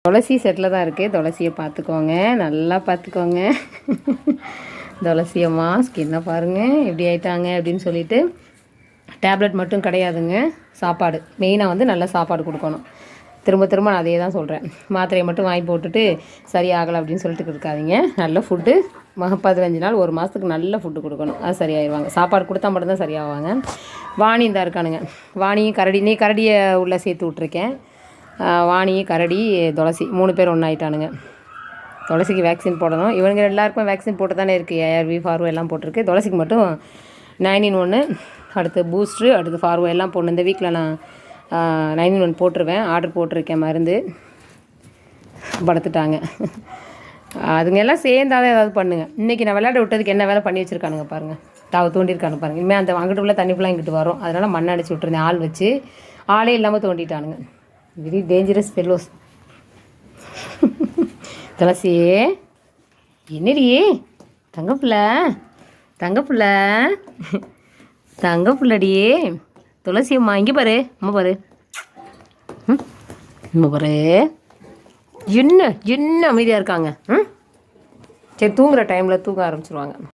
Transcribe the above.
துளசி settle தான் இருக்குது. துளசியை பார்த்துக்கோங்க, நல்லா பார்த்துக்கோங்க. துளசியம்மா ஸ்கின்னை பாருங்கள் எப்படி ஆயிட்டாங்க அப்படின்னு சொல்லிட்டு. டேப்லெட் மட்டும் கிடையாதுங்க, சாப்பாடு மெயினாக வந்து நல்ல சாப்பாடு கொடுக்கணும். திரும்ப திரும்ப நான் அதே தான் சொல்கிறேன். மாத்திரையை மட்டும் வாங்கி போட்டுட்டு சரியாகலை அப்படின்னு சொல்லிட்டு இருக்காதிங்க. நல்ல ஃபுட்டு 15 நாள் 1 மாதத்துக்கு நல்ல ஃபுட்டு கொடுக்கணும், அது சரியாயிடுவாங்க. சாப்பாடு கொடுத்தா மட்டும்தான் சரியாவாங்க. வாணி தான் இருக்கானுங்க. வாணியும் கரடி, நீ கரடியை உள்ளே சேர்த்து விட்ருக்கேன். வாணி, கரடி, துளசி 3 பேர் ஒன்றாயிட்டானுங்க. துளசிக்கு வேக்சின் போடணும். இவங்க எல்லாருக்கும் வேக்சின் போட்டு தானே இருக்குது. ஏஆர்வி, ஃபார்வோ எல்லாம் போட்டிருக்கு. துளசிக்கு மட்டும் 9 in 1, அடுத்து பூஸ்ட்ரு, அடுத்து ஃபார்வோ எல்லாம் போடணும். இந்த வீக்கில் நான் 9 in 1 போட்டுருவேன். ஆர்டர் போட்டிருக்கேன். மருந்து படுத்துட்டாங்க. அதுங்க எல்லாம் சேர்ந்தாதான் ஏதாவது பண்ணுங்கள். இன்றைக்கி நான் விளையாட விட்டதுக்கு என்ன வேலை பண்ணி வச்சுருக்கானுங்க பாருங்கள். தோண்டியிருக்கானு பாருங்கள். இனிமேல் அந்த அங்கிட்டு உள்ள தண்ணி ஃபுல்லாக இங்கிட்டு வரும். அதனால் மண் அடிச்சு விட்டுருந்தேன் ஆள் வச்சு. ஆளே இல்லாமல் தோண்டிட்டானுங்க. Very dangerous fellows. துளசியே என்னடியே தங்கப்புள்ள, தங்கப்புள்ள, தங்கப்புள்ளடியே துளசியம்மா. இங்கே பாரு, அம்மா பாரு, அம்மா பாரு, என்ன அமைதியாக இருக்காங்க. சரி, தூங்குகிற டைமில் தூங்க ஆரம்பிச்சிருவாங்க.